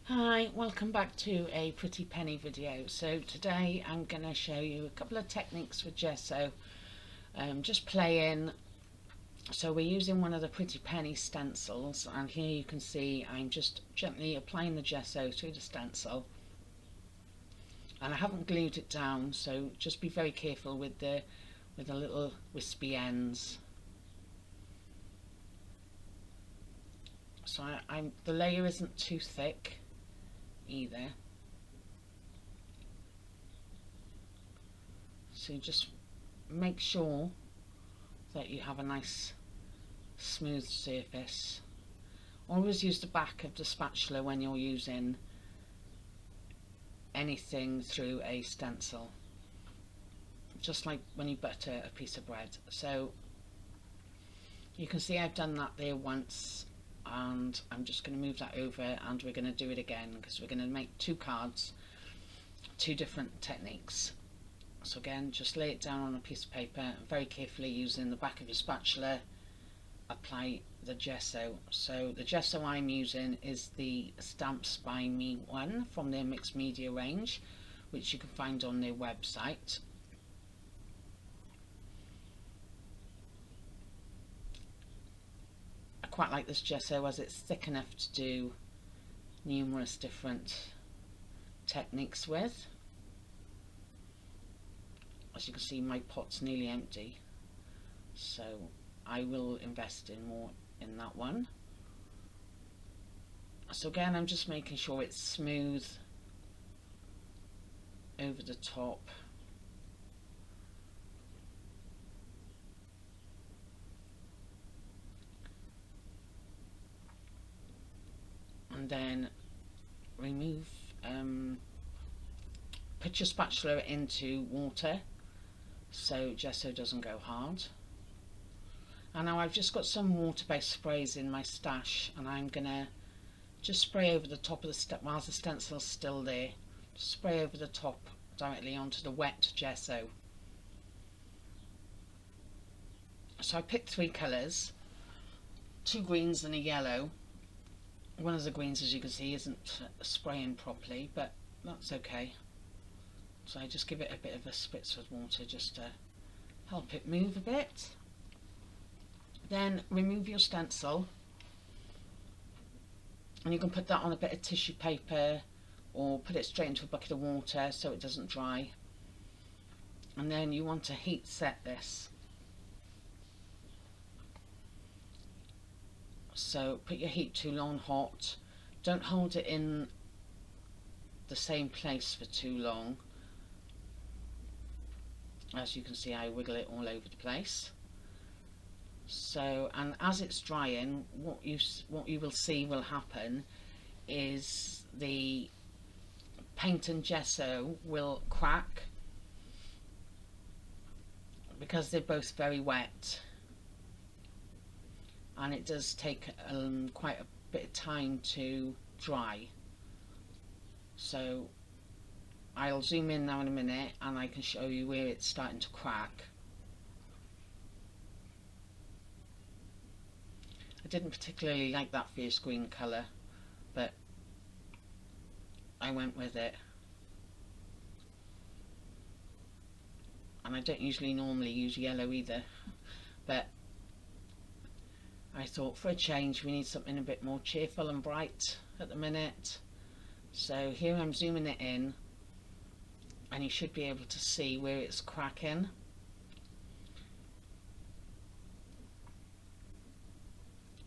Hi, welcome back to a Pretty Penny video. So today I'm going to show you a couple of techniques for gesso, just playing. So we're using one of the Pretty Penny stencils, and here you can see I'm just gently applying the gesso to the stencil, and I haven't glued it down, so just be very careful with the little wispy ends. So the layer isn't too thick either. So just make sure that you have a nice smooth surface. Always use the back of the spatula when you're using anything through a stencil, just like when you butter a piece of bread. So you can see I've done that there once, and I'm just going to move that over, and we're going to do it again because we're going to make two cards, two different techniques. So again, just lay it down on a piece of paper and very carefully, using the back of your spatula, apply the gesso. So the gesso I'm using is the Stamps by Me one from their mixed media range, which you can find on their website. I quite like this gesso as it's thick enough to do numerous different techniques with. As you can see, my pot's nearly empty, so I will invest in more in that one. So again, I'm just making sure it's smooth over the top. And then remove, put your spatula into water so gesso doesn't go hard. And now I've just got some water-based sprays in my stash, and I'm gonna just spray over the top of the step while the stencil's still there. Just spray over the top directly onto the wet gesso. So I picked three colours, two greens and a yellow. One of the greens, as you can see, isn't spraying properly, but that's okay. So I just give it a bit of a spritz with water just to help it move a bit. Then remove your stencil, and you can put that on a bit of tissue paper or put it straight into a bucket of water so it doesn't dry. And then you want to heat set this. So put your heat tool on hot. Don't hold it in the same place for too long. As you can see, I wiggle it all over the place. So, and as it's drying, what you will see will happen is the paint and gesso will crack because they're both very wet, and it does take quite a bit of time to dry. So I'll zoom in now in a minute and I can show you where it's starting to crack. I didn't particularly like that fierce green colour, but I went with it. And I don't usually normally use yellow either, but I thought for a change we need something a bit more cheerful and bright at the minute. So here I'm zooming it in, and you should be able to see where it's cracking.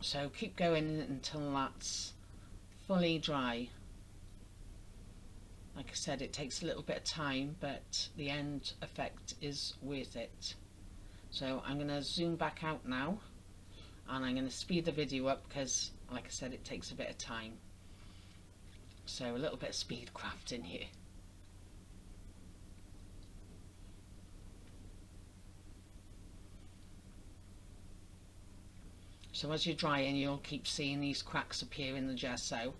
So keep going until that's fully dry. Like I said, it takes a little bit of time, but the end effect is worth it. So I'm going to zoom back out now, and I'm going to speed the video up because, like I said, it takes a bit of time. So a little bit of speed crafting here. So as you're drying, you'll keep seeing these cracks appear in the gesso.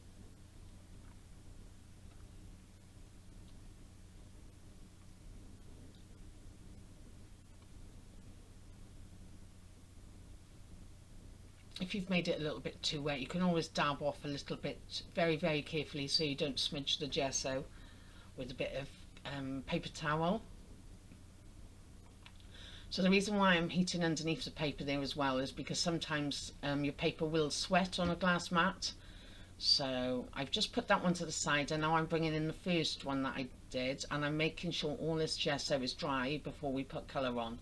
if you've made it a little bit too wet, you can always dab off a little bit very, very carefully so you don't smudge the gesso with a bit of paper towel. So the reason why I'm heating underneath the paper there as well is because sometimes your paper will sweat on a glass mat. So I've just put that one to the side, and now I'm bringing in the first one that I did, and I'm making sure all this gesso is dry before we put colour on.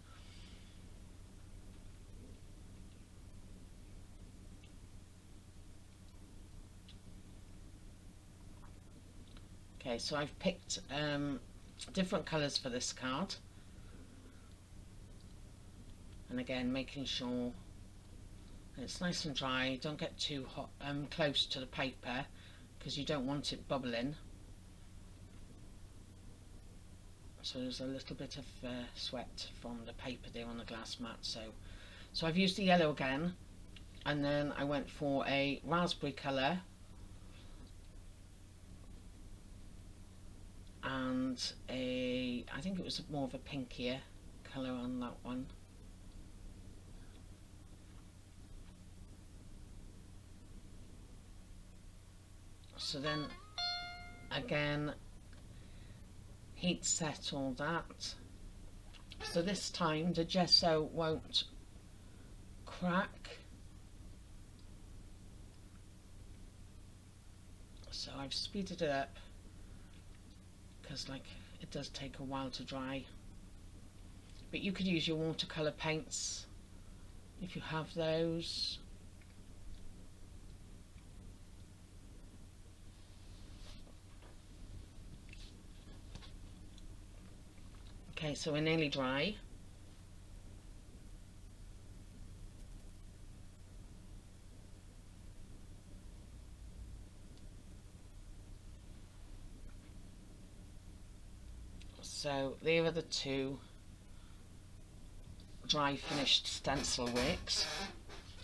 Okay, so I've picked different colours for this card, and again making sure it's nice and dry. Don't get too hot, close to the paper, because you don't want it bubbling. So there's a little bit of sweat from the paper there on the glass mat. So I've used the yellow again, and then I went for a raspberry colour and I think it was more of a pinkier colour on that one. So then again heat set all that, so this time the gesso won't crack. So I've speeded it up because it does take a while to dry, but you could use your watercolour paints if you have those. Okay, so we're nearly dry. So there are the two dry finished stencil works.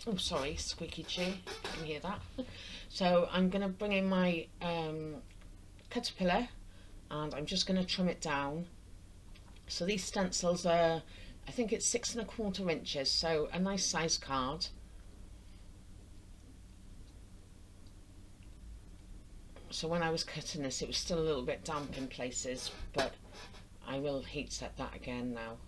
Oh, sorry, squeaky chair, can you hear that? So I'm going to bring in my caterpillar, and I'm just going to trim it down. So these stencils are, I think it's 6 1/4 inches, so a nice size card. So when I was cutting this, it was still a little bit damp in places, but I will heat set that again now.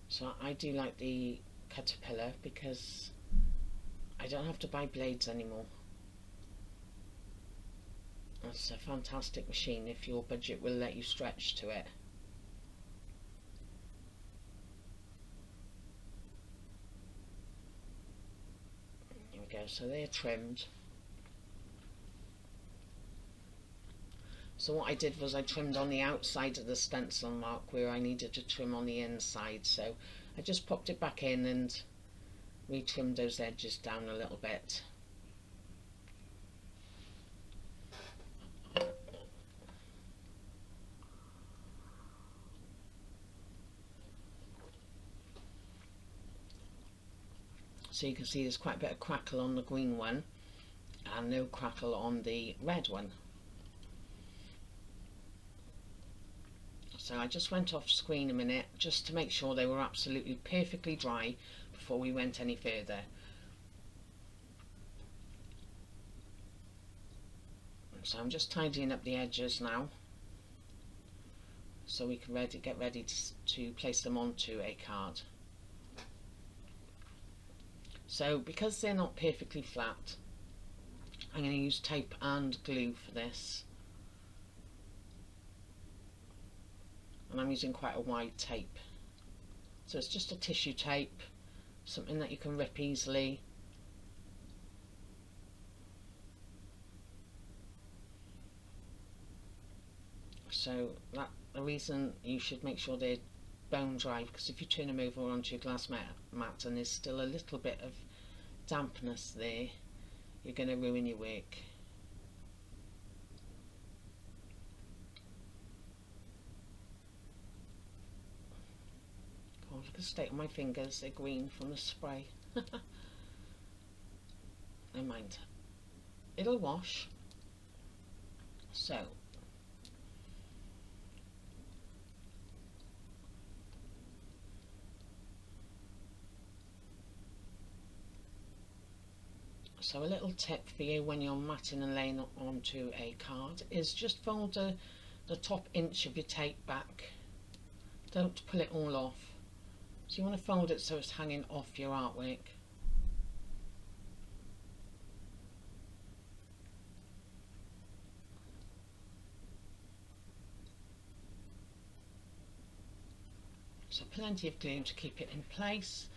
So I do like the caterpillar because I don't have to buy blades anymore. That's a fantastic machine if your budget will let you stretch to it. There we go, so they're trimmed. So what I did was I trimmed on the outside of the stencil mark where I needed to trim on the inside. So I just popped it back in and retrimmed those edges down a little bit. So you can see there's quite a bit of crackle on the green one and no crackle on the red one. So I just went off screen a minute just to make sure they were absolutely perfectly dry before we went any further. So I'm just tidying up the edges now so we can get ready to place them onto a card. So because they're not perfectly flat, I'm going to use tape and glue for this. And I'm using quite a wide tape. So it's just a tissue tape, something that you can rip easily. So that's the reason you should make sure they're bone dry, because if you turn them over onto your glass mat and there's still a little bit of dampness there, you're going to ruin your work. state on my fingers, they're green from the spray. Never mind, it'll wash. So a little tip for you when you're matting and laying onto a card is just fold the top inch of your tape back. Don't pull it all off. So you want to fold it so it's hanging off your artwork. So plenty of glue to keep it in place.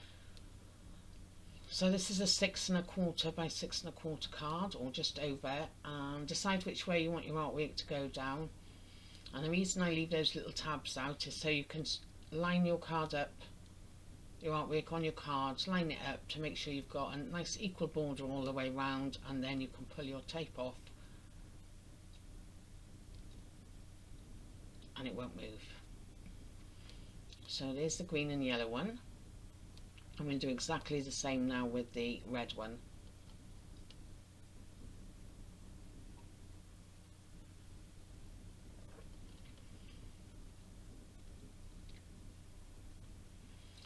So this is a 6 1/4 by 6 1/4 card, or just over, and decide which way you want your artwork to go down. And the reason I leave those little tabs out is so you can line your card up, your artwork on your cards, line it up to make sure you've got a nice equal border all the way round, and then you can pull your tape off and it won't move. So there's the green and yellow one. I'm going to do exactly the same now with the red one.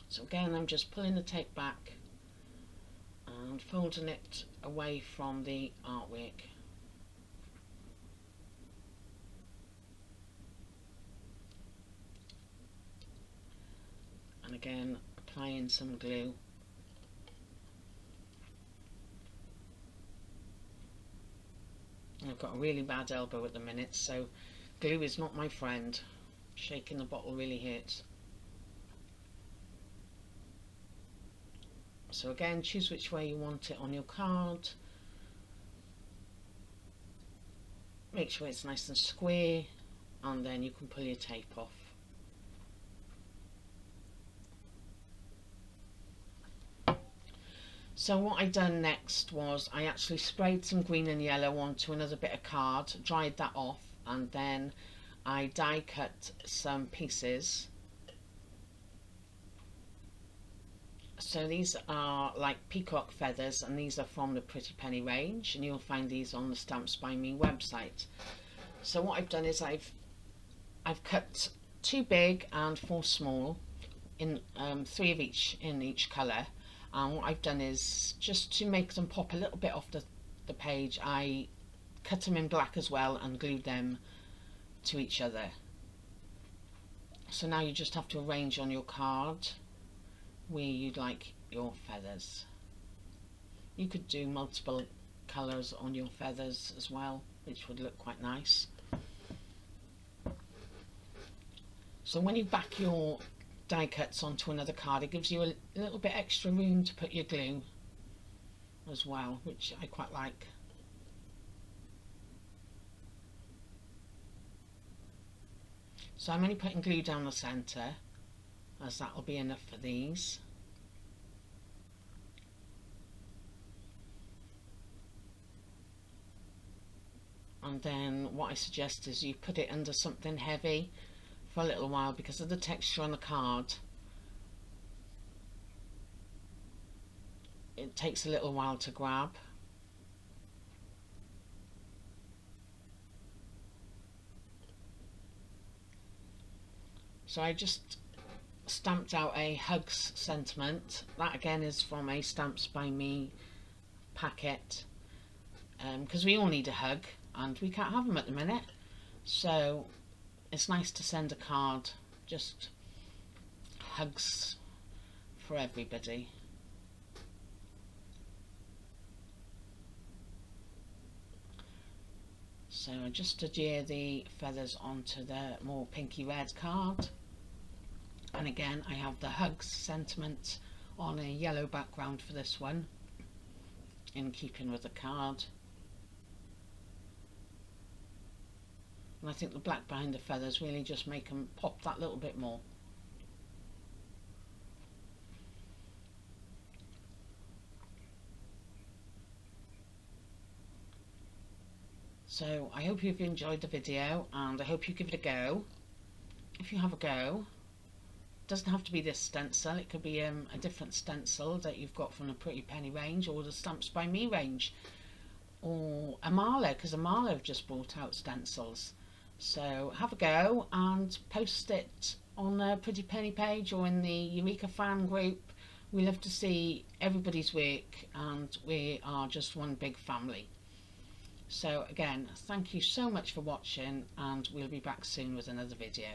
So again, I'm just pulling the tape back and folding it away from the artwork. And again, applying some glue. I've got a really bad elbow at the minute, so glue is not my friend. Shaking the bottle really hurts. So again, choose which way you want it on your card. Make sure it's nice and square, and then you can pull your tape off. So what I done next was I actually sprayed some green and yellow onto another bit of card, dried that off, and then I die cut some pieces. So these are like peacock feathers, and these are from the Pretty Penny range, and you'll find these on the Stamps by Me website. So what I've done is I've cut 2 big and 4 small, in 3 of each in each colour. And what I've done is, just to make them pop a little bit off the page, I cut them in black as well and glued them to each other. So now you just have to arrange on your card where you'd like your feathers. You could do multiple colours on your feathers as well, which would look quite nice. So when you back your die cuts onto another card, it gives you a little bit extra room to put your glue as well, which I quite like. So I'm only putting glue down the centre, as that will be enough for these. And then what I suggest is you put it under something heavy for a little while, because of the texture on the card. It takes a little while to grab. So I just stamped out a hugs sentiment. That again is from a Stamps by Me packet, because we all need a hug and we can't have them at the minute. So it's nice to send a card, just hugs for everybody. So I just adhere the feathers onto the more pinky red card. And again, I have the hugs sentiment on a yellow background for this one, in keeping with the card. And I think the black behind the feathers really just make them pop that little bit more. So I hope you've enjoyed the video, and I hope you give it a go. If you have a go, doesn't have to be this stencil, it could be a different stencil that you've got from the Pretty Penny range or the Stamps by Me range, or Amala, because Amala have just brought out stencils. So have a go and post it on the Pretty Penny page or in the Eureka fan group. We love to see everybody's work, and we are just one big family. So again, thank you so much for watching, and we'll be back soon with another video.